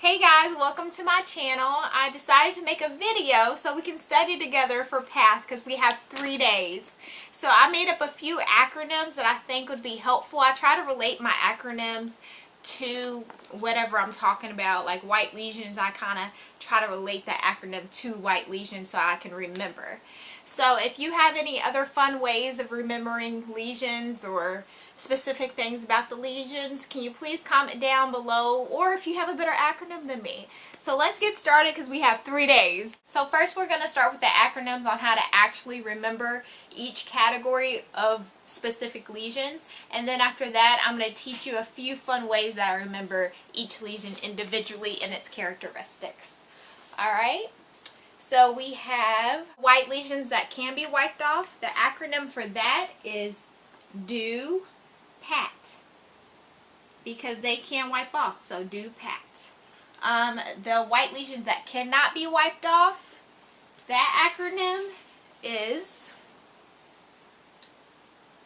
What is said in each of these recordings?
Hey guys, welcome to my channel. I decided to make a video so we can study together for PATH because we have 3 days. So I made up a few acronyms that I think would be helpful. I try to relate my acronyms to whatever I'm talking about. Like white lesions, I kind of try to relate that acronym to white lesions so I can remember. So if you have any other fun ways of remembering lesions or specific things about the lesions, can you please comment down below, or if you have a better acronym than me. So let's get started because we have 3 days. So first we're going to start with the acronyms on how to actually remember each category of specific lesions, and then after that I'm going to teach you a few fun ways that I remember each lesion individually and its characteristics. Alright, so we have white lesions that can be wiped off. The acronym for that is DO PAT, because they can wipe off, so DO PAT. The white lesions that cannot be wiped off, that acronym is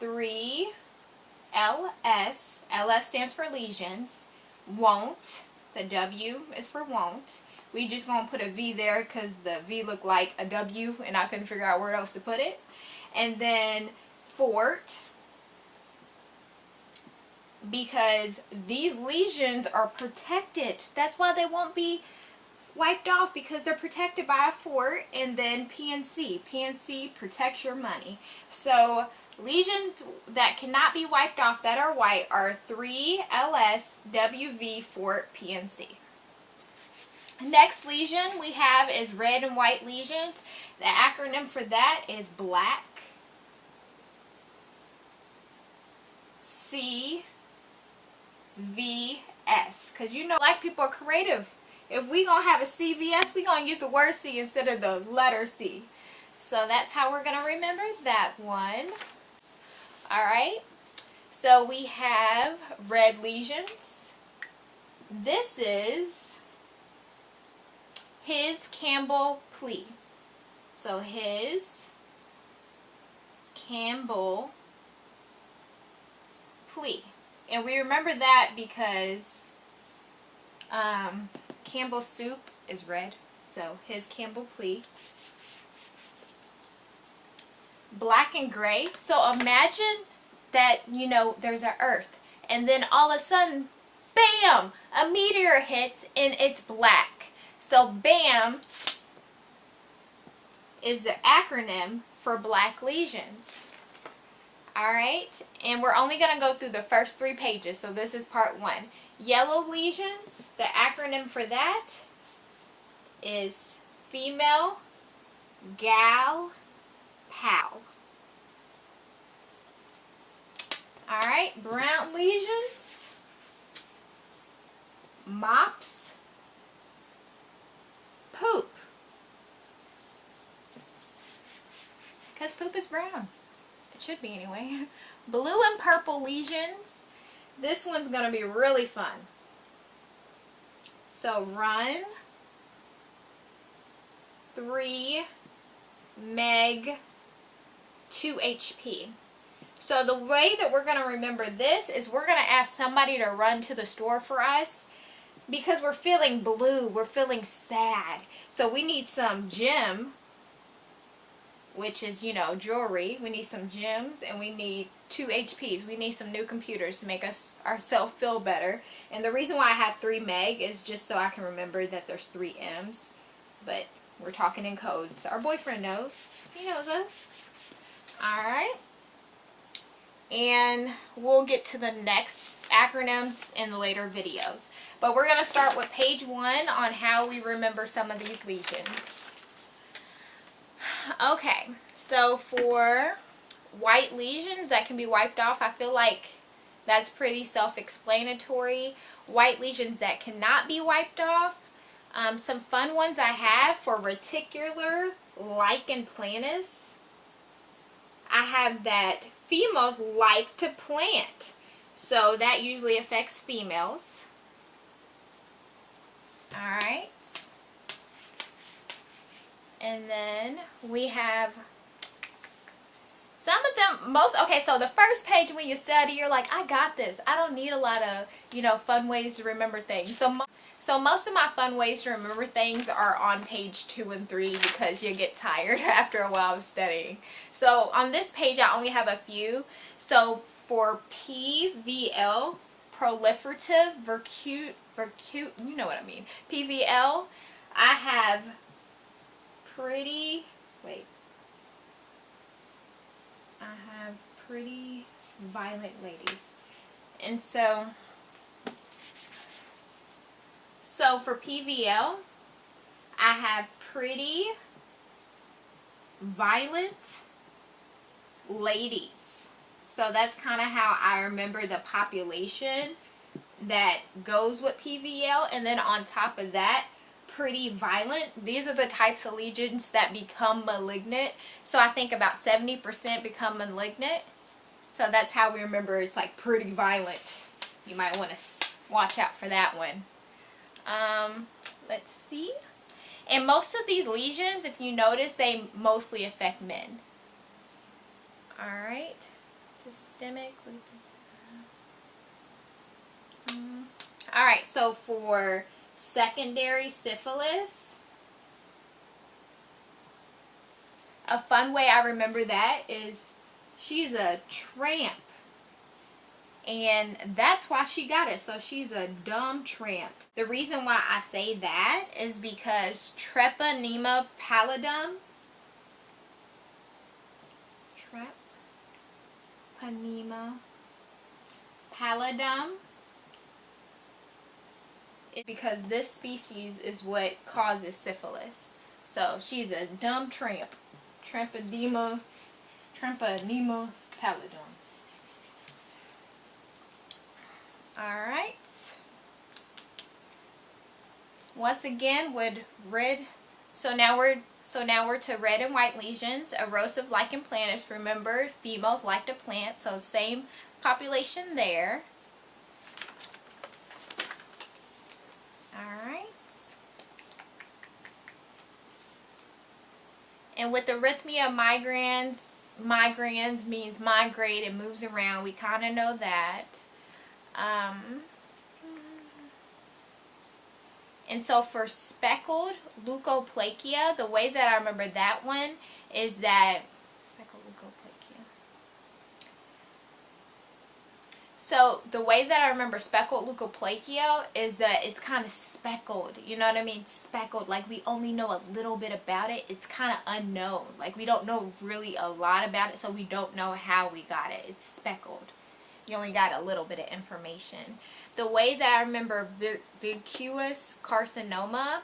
3LS. LS stands for lesions. Won't, the W is for won't. We just gonna put a V there because the V looked like a W and I couldn't figure out where else to put it. And then fort, because these lesions are protected. That's why they won't be wiped off, because they're protected by a fort. And then PNC. PNC protects your money. So lesions that cannot be wiped off that are white are 3LS, WV, fort, PNC. Next lesion we have is red and white lesions. The acronym for that is BLACK, CVS, because you know black people are creative. If we gonna have a CVS, we gonna use the word C instead of the letter C. So that's how we're gonna remember that one. Alright, so we have red lesions. This is his Campbell plea. So his Campbell plea. And we remember that because Campbell's soup is red. So his Campbell plea. Black and gray. So imagine that, you know, there's an earth, and then all of a sudden, bam, a meteor hits and it's black. So BAM is the acronym for black lesions. Alright, and we're only going to go through the first 3 pages, so this is part 1. Yellow lesions, the acronym for that is female, gal, pal. Alright, brown lesions, mops, poop, because poop is brown. It should be anyway. Blue and purple lesions, this one's going to be really fun. So run, 3 meg, 2 HP. So the way that we're going to remember this is we're going to ask somebody to run to the store for us, because we're feeling blue, we're feeling sad. So we need some gem, which is, you know, jewelry. We need some gems, and we need 2 HPs. We need some new computers to make ourselves feel better. And the reason why I have 3 meg is just so I can remember that there's 3 M's. But we're talking in codes. Our boyfriend knows. He knows us. Alright. And we'll get to the next acronyms in the later videos. But we're going to start with page 1 on how we remember some of these lesions. Okay, so for white lesions that can be wiped off, I feel like that's pretty self-explanatory. White lesions that cannot be wiped off, some fun ones I have for reticular lichen planus. I have that females like to plant, so that usually affects females. Alright. And then we have Some of them, okay, so the first page when you study, you're like, I got this. I don't need a lot of, fun ways to remember things. So most of my fun ways to remember things are on page 2 and 3 because you get tired after a while of studying. So on this page, I only have a few. So for PVL, proliferative vercute, you know what I mean. PVL, I have pretty violent ladies. And so for PVL, I have pretty violent ladies. So that's kind of how I remember the population that goes with PVL. And then on top of that, pretty violent. These are the types of lesions that become malignant. So I think about 70% become malignant. So that's how we remember it's like pretty violent. You might want to watch out for that one. Let's see. And most of these lesions, if you notice, they mostly affect men. Alright. Systemic lupus. Alright, so for secondary syphilis, a fun way I remember that is she's a tramp. And that's why she got it. So she's a dumb tramp. The reason why I say that is because Treponema pallidum. Treponema pallidum. It's because this species is what causes syphilis. So she's a dumb tramp. Treponema pallidum. Alright. Once again with red, so now we're to red and white lesions. Erosive lichen planus. Remember, females like to plant, so same population there. Alright. And with arrhythmia, migrans means migrate, it moves around. We kind of know that. And so for speckled leukoplakia, the way that I remember that one is that speckled leukoplakia. So the way that I remember speckled leukoplakia is that it's kind of speckled. You know what I mean? Speckled. Like we only know a little bit about it. It's kind of unknown. Like we don't know really a lot about it, so we don't know how we got it. It's speckled. You only got a little bit of information. The way that I remember vacuous carcinoma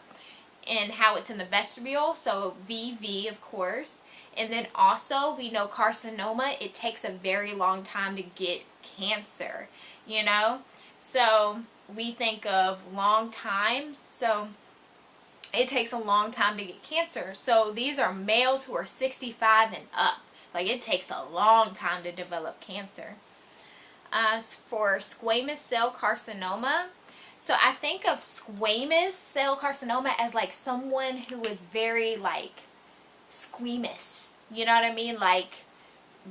and how it's in the vestibule, so VV of course, and then also we know carcinoma, it takes a very long time to get cancer, you know, so we think of long time, so it takes a long time to get cancer. So these are males who are 65 and up. Like it takes a long time to develop cancer. For squamous cell carcinoma, so I think of squamous cell carcinoma as like someone who is very like squeamish, you know what I mean, like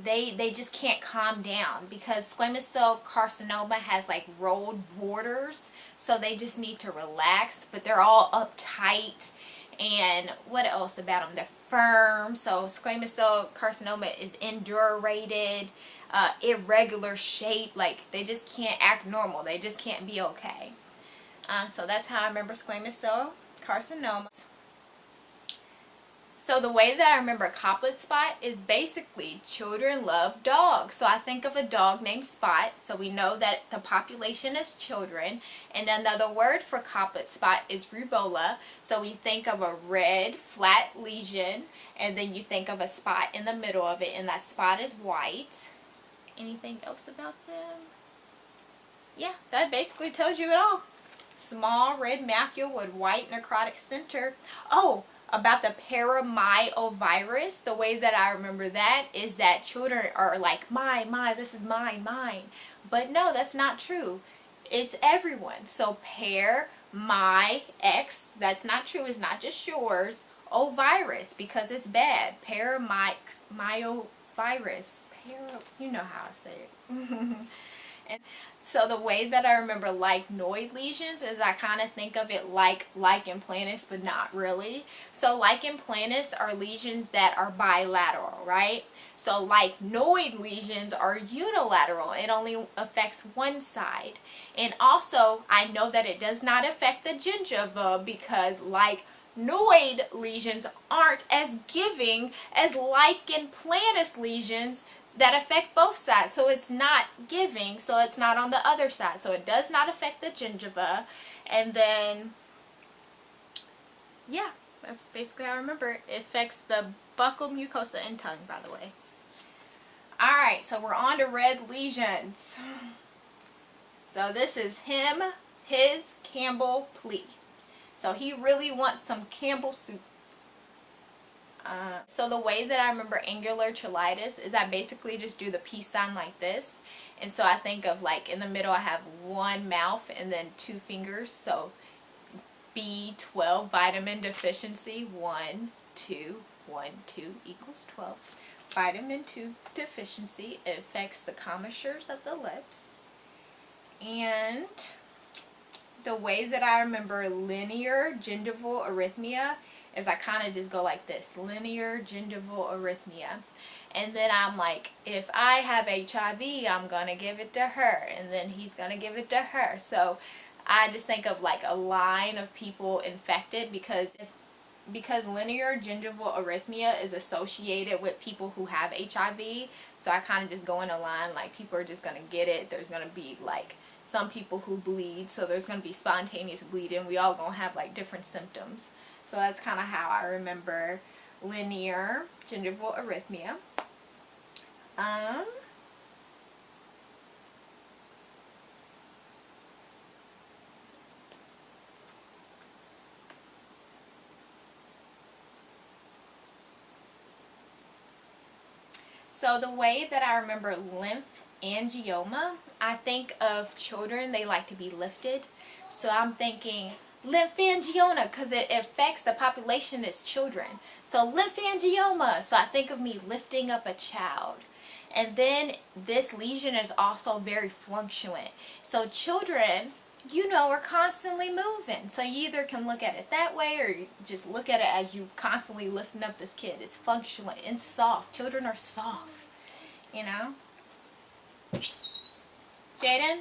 they just can't calm down, because squamous cell carcinoma has like rolled borders, so they just need to relax, but they're all uptight. And what else about them? They're firm. So squamous cell carcinoma is indurated, irregular shape, like they just can't act normal, they just can't be okay. So that's how I remember squamous cell carcinoma. So the way that I remember coplet spot is basically children love dogs. So I think of a dog named Spot, so we know that the population is children. And another word for coplet spot is rubeola. So we think of a red flat lesion, and then you think of a spot in the middle of it, and that spot is white. Anything else about them? Yeah, that basically tells you it all. Small red macule with white necrotic center. Oh, about the paramyovirus, the way that I remember that is that children are like, my, this is mine. But no, that's not true. It's everyone. So my X, that's not true. It's not just yours. Ovirus, because it's bad. Paramyovirus. You know how I say it. And so the way that I remember lichenoid lesions is I kind of think of it like lichen planus, but not really. So lichen planus are lesions that are bilateral, right? So lichenoid lesions are unilateral. It only affects one side. And also, I know that it does not affect the gingiva because lichenoid lesions aren't as giving as lichen planus lesions that affect both sides. So it's not giving, so it's not on the other side. So it does not affect the gingiva. And then, yeah, that's basically how I remember it. It affects the buccal mucosa and tongue, by the way. Alright, so we're on to red lesions. So this is his Campbell plea. So he really wants some Campbell soup. So the way that I remember angular cheilitis is I basically just do the peace sign like this. And so I think of like in the middle I have one mouth and then two fingers. So B12 vitamin deficiency, 1, 2, 1, 2 equals 12. Vitamin 2 deficiency, it affects the commissures of the lips. And the way that I remember linear gingival arrhythmia is I kind of just go like this, linear gingival arrhythmia. And then I'm like, if I have HIV, I'm going to give it to her. And then he's going to give it to her. So I just think of like a line of people infected because linear gingival arrhythmia is associated with people who have HIV. So I kind of just go in a line like people are just going to get it. There's going to be like some people who bleed. So there's going to be spontaneous bleeding. We all going to have like different symptoms. So that's kind of how I remember linear gingival arrhythmia. So the way that I remember lymph angioma, I think of children, they like to be lifted. So I'm thinking lymph angioma because it affects the population as children. So lymph angioma, so I think of me lifting up a child. And then this lesion is also very fluctuant. So children, you know, are constantly moving. So you either can look at it that way or you just look at it as you constantly lifting up this kid. It's fluctuant and soft. Children are soft, you know. Jaden?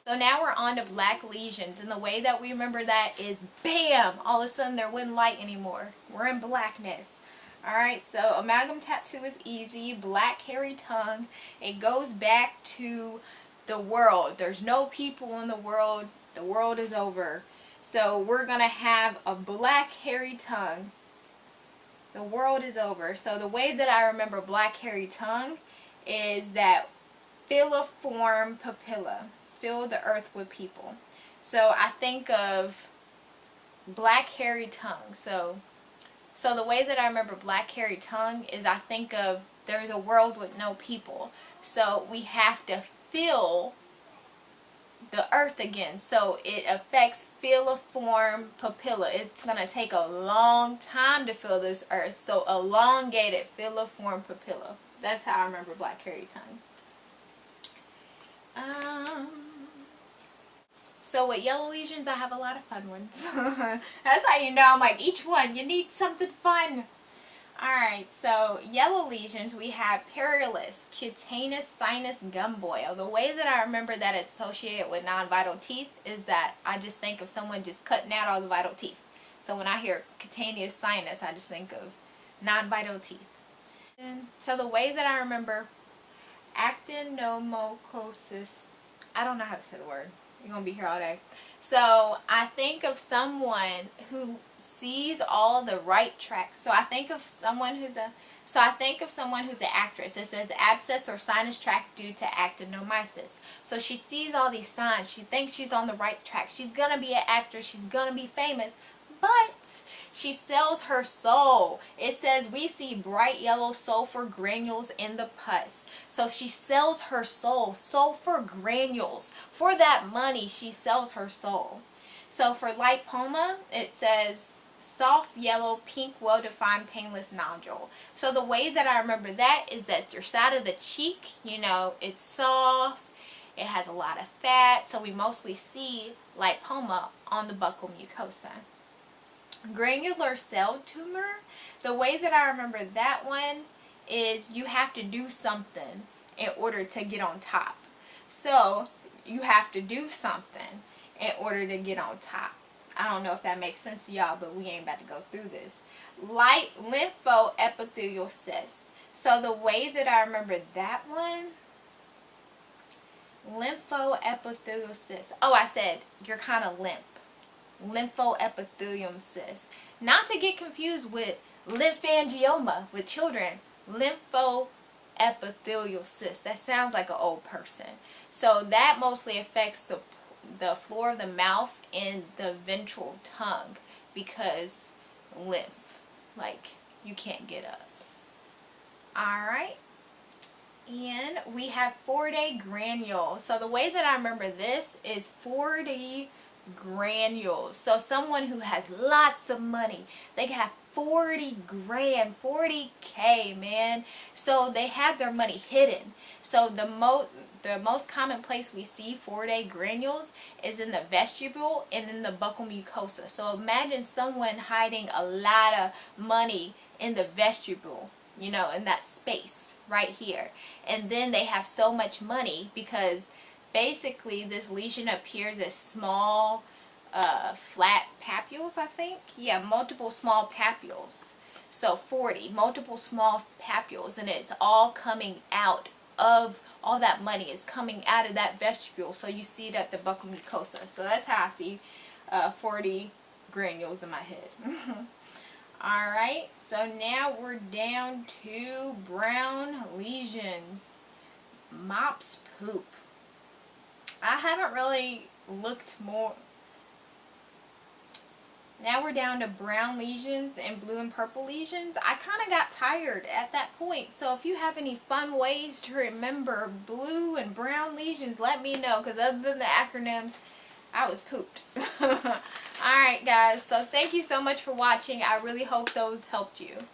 So now we're on to black lesions, and the way that we remember that is BAM! All of a sudden there wasn't light anymore. We're in blackness. Alright, so amalgam tattoo is easy. Black hairy tongue. It goes back to the world. There's no people in the world. The world is over. So we're going to have a black hairy tongue. The world is over. So the way that I remember black hairy tongue is that filiform papilla. Fill the earth with people. So I think of black hairy tongue. So the way that I remember black hairy tongue is I think of there's a world with no people. So we have to fill the earth again. So it affects filiform papilla. It's going to take a long time to fill this earth. So elongated filiform papilla. That's how I remember black hairy tongue. So with yellow lesions, I have a lot of fun ones. That's how you know I'm like, each one, you need something fun. Alright, so yellow lesions, we have Periolus, cutaneous sinus gum boil. The way that I remember that it's associated with non-vital teeth is that I just think of someone just cutting out all the vital teeth. So when I hear cutaneous sinus, I just think of non-vital teeth. And so the way that I remember actinomycosis, I don't know how to say the word. You're going to be here all day. So I think of someone who sees all the right tracks. So I think of someone who's an actress. It says abscess or sinus tract due to actinomycosis. So she sees all these signs. She thinks she's on the right track. She's going to be an actress. She's going to be famous. But she sells her soul. It says we see bright yellow sulfur granules in the pus. So she sells her soul. Sulfur granules. For that money, she sells her soul. So for lipoma, it says soft yellow, pink, well-defined, painless nodule. So the way that I remember that is that your side of the cheek, you know, it's soft, it has a lot of fat, so we mostly see lipoma on the buccal mucosa. Granular cell tumor, the way that I remember that one is you have to do something in order to get on top. So you have to do something in order to get on top. I don't know if that makes sense to y'all, but we ain't about to go through this. Lympho epithelial cysts. So the way that I remember that one, lympho epithelial cysts. Oh, I said you're kind of limp. Lymphoepithelium cyst. Not to get confused with Limp Angioma with children. Lymphoepithelial cyst. That sounds like an old person. So that mostly affects the floor of the mouth and the ventral tongue because lymph, like you can't get up. Alright. And we have 4-day granules. So the way that I remember this is 4-day granules. So someone who has lots of money, they can have 40 grand, 40K, man. So they have their money hidden. So the most common place we see 4-day granules is in the vestibule and in the buccal mucosa. So imagine someone hiding a lot of money in the vestibule, you know, in that space right here. And then they have so much money because basically this lesion appears as small flat papules, I think. Yeah, multiple small papules. So 40, multiple small papules, and it's all coming out of, all that money is coming out of that vestibule. So you see it at the buccal mucosa. So that's how I see 40 granules in my head. Alright, so now we're down to brown lesions. Mop's poop. I haven't really looked more. Now we're down to brown lesions and blue and purple lesions. I kind of got tired at that point. So if you have any fun ways to remember blue and brown lesions, let me know. Because other than the acronyms, I was pooped. Alright guys, so thank you so much for watching. I really hope those helped you.